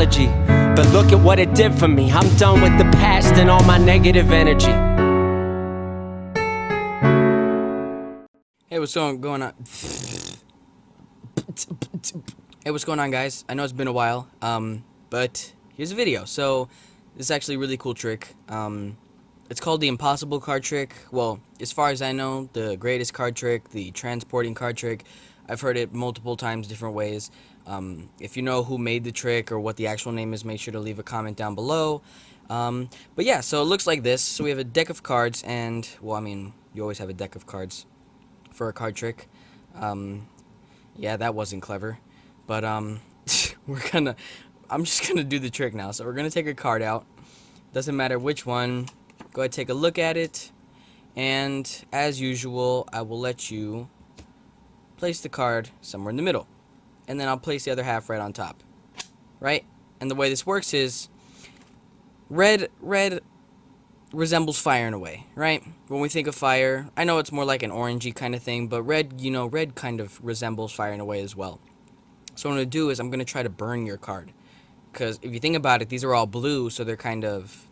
apology, but look at what it did for me. I'm done with the past and all my negative energy. Hey, what's going on? Hey, what's going on, guys? I know it's been a while, but here's a video. So, this is actually a really cool trick. It's called the impossible card trick. Well, as far as I know, the greatest card trick, the transporting card trick. I've heard it multiple times, different ways. If you know who made the trick or what the actual name is, make sure to leave a comment down below. But yeah, so it looks like this. So we have a deck of cards, and, well, I mean, you always have a deck of cards for a card trick. Yeah, that wasn't clever, but I'm just gonna do the trick now. So we're gonna take a card out, doesn't matter which one. Go ahead, take a look at it, and as usual, I will let you place the card somewhere in the middle, and then I'll place the other half right on top, right? And the way this works is red resembles fire in a way, right? When we think of fire, I know it's more like an orangey kind of thing, but red, you know, red kind of resembles fire in a way as well. So what I'm going to do is I'm going to try to burn your card, because if you think about it, these are all blue, so they're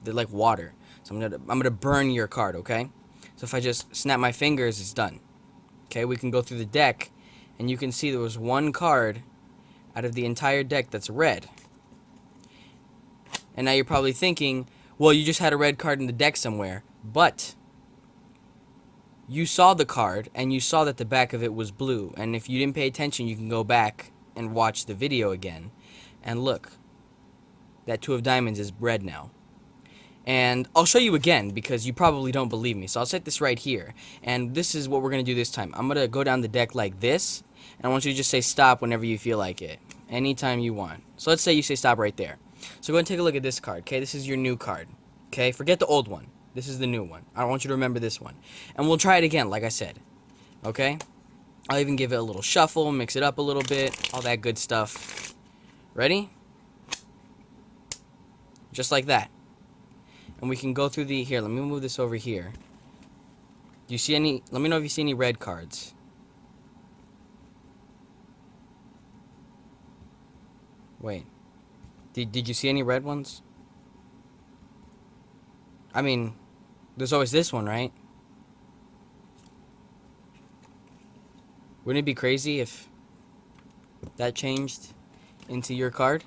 like water. So I'm going to burn your card, okay? So if I just snap my fingers, it's done. Okay, we can go through the deck, and you can see there was one card out of the entire deck that's red. And now you're probably thinking, well, you just had a red card in the deck somewhere, but you saw the card, and you saw that the back of it was blue, and if you didn't pay attention, you can go back and watch the video again, and look, that two of diamonds is red now. And I'll show you again, because you probably don't believe me, so I'll set this right here, and this is what we're going to do this time. I'm going to go down the deck like this, and I want you to just say stop whenever you feel like it, anytime you want. So let's say you say stop right there. So go ahead and take a look at this card, okay? This is your new card, okay? Forget the old one. This is the new one. I want you to remember this one. And we'll try it again, like I said, okay? I'll even give it a little shuffle, mix it up a little bit, all that good stuff. Ready? Just like that. And we can go through the, here, let me move this over here. Do you see any, let me know if you see any red cards. Wait. Did you see any red ones? I mean, there's always this one, right? Wouldn't it be crazy if that changed into your card?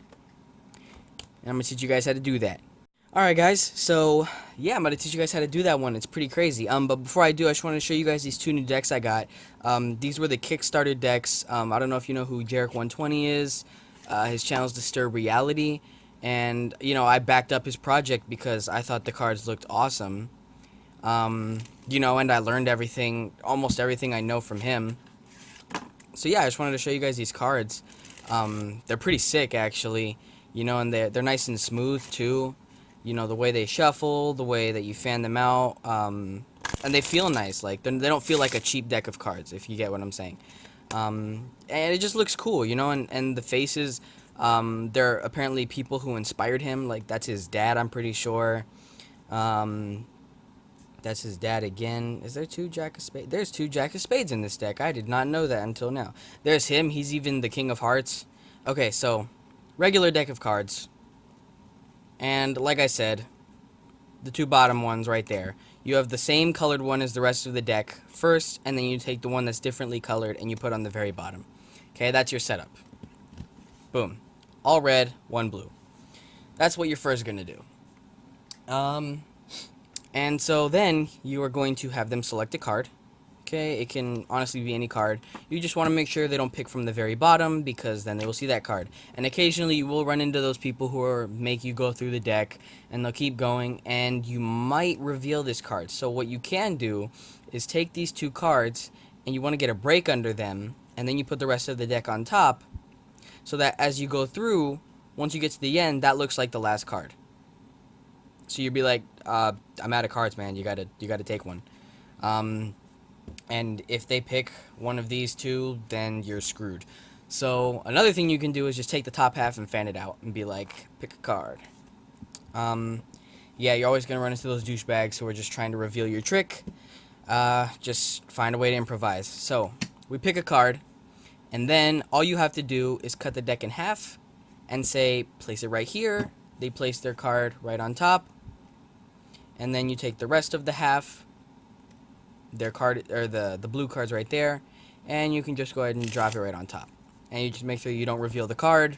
And I'm going to teach you guys how to do that. Alright guys, so yeah, I'm going to teach you guys how to do that one. It's pretty crazy. But before I do, I just want to show you guys these two new decks I got. These were the Kickstarter decks. I don't know if you know who Derek120 is. His channel's Disturb Reality. And, you know, I backed up his project because I thought the cards looked awesome. You know, and I learned everything, almost everything I know from him. So yeah, I just wanted to show you guys these cards. They're pretty sick, actually. You know, and they're nice and smooth, too. You know, the way they shuffle, the way that you fan them out, and they feel nice. Like, they don't feel like a cheap deck of cards, if you get what I'm saying. And it just looks cool, you know, and the faces, they're apparently people who inspired him. Like, that's his dad, I'm pretty sure. That's his dad again. Is there two Jack of Spades? There's two Jack of Spades in this deck. I did not know that until now. There's him. He's even the King of Hearts. Okay, so, regular deck of cards. And like I said, the two bottom ones right there. You have the same colored one as the rest of the deck first, and then you take the one that's differently colored and you put on the very bottom. Okay, that's your setup. Boom. All red, one blue. That's what you're first going to do. And so then you are going to have them select a card. Okay, it can honestly be any card. You just want to make sure they don't pick from the very bottom, because then they will see that card. And occasionally you will run into those people who make you go through the deck, and they'll keep going, and you might reveal this card. So what you can do is take these two cards, and you want to get a break under them, and then you put the rest of the deck on top, so that as you go through, once you get to the end, that looks like the last card. So you'd be like, I'm out of cards, man. You gotta take one. And if they pick one of these two, then you're screwed. So another thing you can do is just take the top half and fan it out and be like, pick a card. Yeah, you're always gonna run into those douchebags who are just trying to reveal your trick. Just find a way to improvise. So we pick a card, and then all you have to do is cut the deck in half, and say place it right here. They place their card right on top, and then you take the rest of the half, their card, or the blue card's right there, and you can just go ahead and drop it right on top. And you just make sure you don't reveal the card.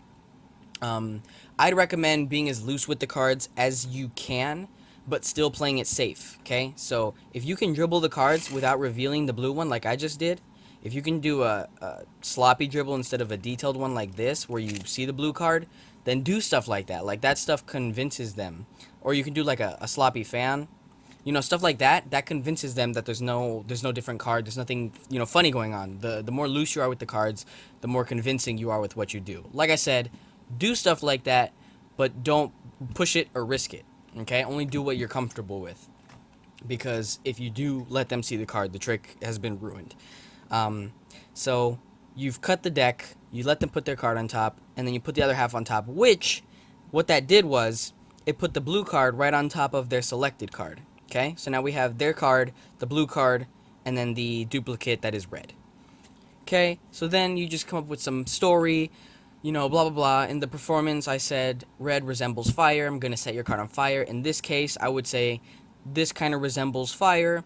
I'd recommend being as loose with the cards as you can, but still playing it safe, okay? So if you can dribble the cards without revealing the blue one like I just did, if you can do a sloppy dribble instead of a detailed one like this where you see the blue card, then do stuff like that. Like that stuff convinces them. Or you can do like a sloppy fan. You know, stuff like that, that convinces them that there's no different card, there's nothing, you know, funny going on. The more loose you are with the cards, the more convincing you are with what you do. Like I said, do stuff like that, but don't push it or risk it, okay? Only do what you're comfortable with, because if you do let them see the card, the trick has been ruined. So you've cut the deck, you let them put their card on top, and then you put the other half on top, which, what that did was, it put the blue card right on top of their selected card. Okay, so now we have their card, the blue card, and then the duplicate that is red. Okay, so then you just come up with some story, you know, blah, blah, blah. In the performance, I said red resembles fire. I'm going to set your card on fire. In this case, I would say this kind of resembles fire.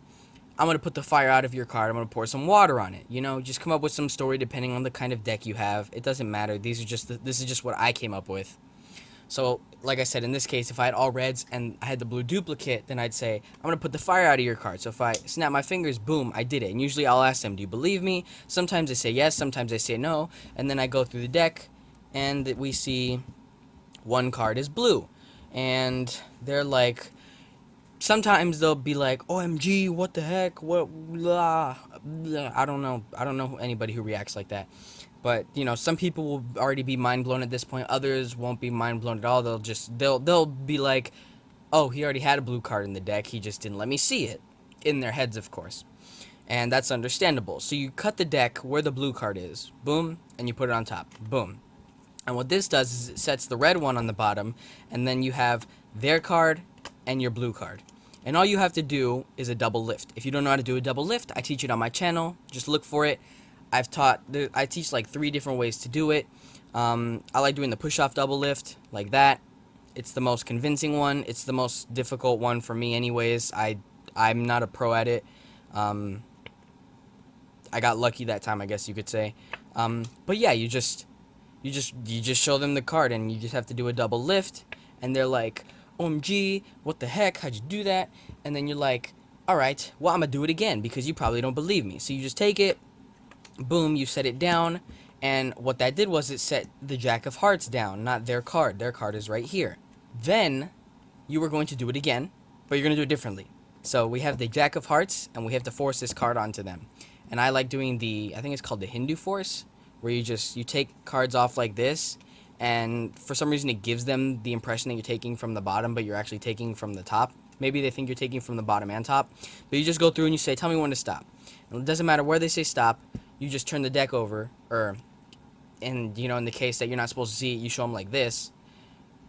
I'm going to put the fire out of your card. I'm going to pour some water on it. You know, just come up with some story depending on the kind of deck you have. It doesn't matter. This is just what I came up with. So, like I said, in this case, if I had all reds and I had the blue duplicate, then I'd say, I'm going to put the fire out of your card. So if I snap my fingers, boom, I did it. And usually I'll ask them, do you believe me? Sometimes they say yes, sometimes they say no. And then I go through the deck, and we see one card is blue. And they're like, sometimes they'll be like, OMG, what the heck? What, blah, blah. I don't know anybody who reacts like that. But, you know, some people will already be mind blown at this point. Others won't be mind blown at all. They'll be like, oh, he already had a blue card in the deck. He just didn't let me see it. In their heads, of course. And that's understandable. So you cut the deck where the blue card is. Boom. And you put it on top. Boom. And what this does is it sets the red one on the bottom. And then you have their card and your blue card. And all you have to do is a double lift. If you don't know how to do a double lift, I teach it on my channel. Just look for it. I teach like 3 different ways to do it. I like doing the push-off double lift, like that. It's the most convincing one. It's the most difficult one for me anyways. I'm not a pro at it. I got lucky that time, I guess you could say. But yeah, you just show them the card, and you just have to do a double lift, and they're like, OMG, what the heck, how'd you do that? And then you're like, alright, well, I'm gonna do it again, because you probably don't believe me. So you just take it, boom, you set it down, and what that did was it set the Jack of Hearts down, not their card. Their card is right here. Then, you were going to do it again, but you're going to do it differently. So, we have the Jack of Hearts, and we have to force this card onto them. And I like doing I think it's called the Hindu force, where you take cards off like this, and for some reason it gives them the impression that you're taking from the bottom, but you're actually taking from the top. Maybe they think you're taking from the bottom and top, but you just go through and you say, tell me when to stop. And it doesn't matter where they say stop. You just turn the deck over, and, you know, in the case that you're not supposed to see it, you show them like this,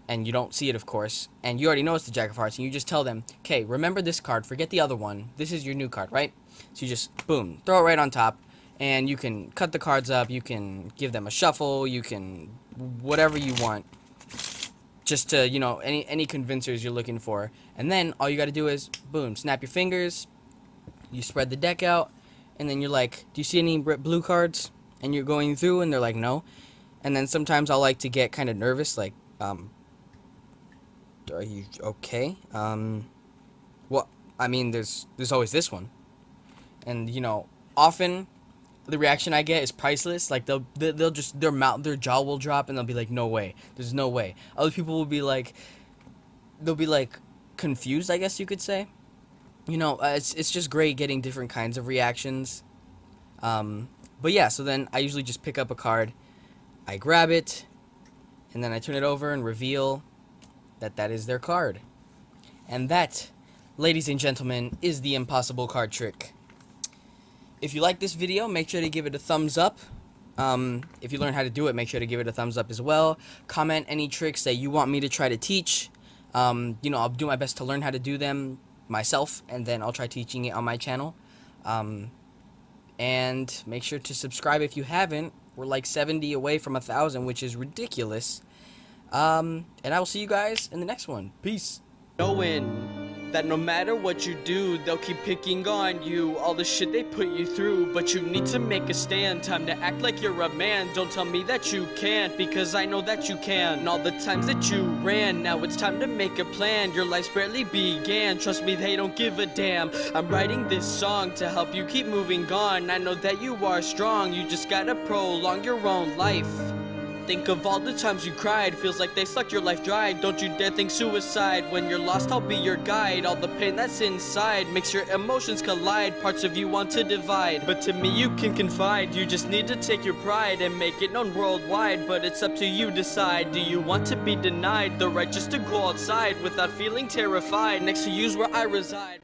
and you don't see it, of course, and you already know it's the Jack of Hearts, and you just tell them, okay, remember this card, forget the other one, this is your new card, right? So you just, boom, throw it right on top, and you can cut the cards up, you can give them a shuffle, you can, whatever you want, just to, you know, any convincers you're looking for, and then all you gotta do is, boom, snap your fingers, you spread the deck out, and then you're like, do you see any blue cards? And you're going through, and they're like, no. And then sometimes I'll like to get kind of nervous, like, are you okay? Well, I mean, there's always this one. And, you know, often the reaction I get is priceless. Like, they'll just, their jaw will drop, and they'll be like, no way. There's no way. Other people will be like, they'll be like confused, I guess you could say. You know, it's just great getting different kinds of reactions. But yeah, so then I usually just pick up a card, I grab it, and then I turn it over and reveal that is their card. And that, ladies and gentlemen, is the impossible card trick. If you like this video, make sure to give it a thumbs up. If you learn how to do it, make sure to give it a thumbs up as well. Comment any tricks that you want me to try to teach. You know, I'll do my best to learn how to do them myself, and then I'll try teaching it on my channel. And make sure to subscribe if you haven't. We're like 70 away from 1,000, which is ridiculous. And I will see you guys in the next one. Peace. Knowing that no matter what you do, they'll keep picking on you, all the shit they put you through, but you need to make a stand. Time to act like you're a man. Don't tell me that you can't, because I know that you can. And all the times that you ran, now it's time to make a plan. Your life's barely began, trust me, they don't give a damn. I'm writing this song to help you keep moving on. I know that you are strong, you just gotta prolong your own life. Think of all the times you cried, feels like they sucked your life dry. Don't you dare think suicide. When you're lost, I'll be your guide. All the pain that's inside makes your emotions collide. Parts of you want to divide, but to me you can confide. You just need to take your pride and make it known worldwide. But it's up to you decide. Do you want to be denied the right just to go outside without feeling terrified? Next to you's where I reside.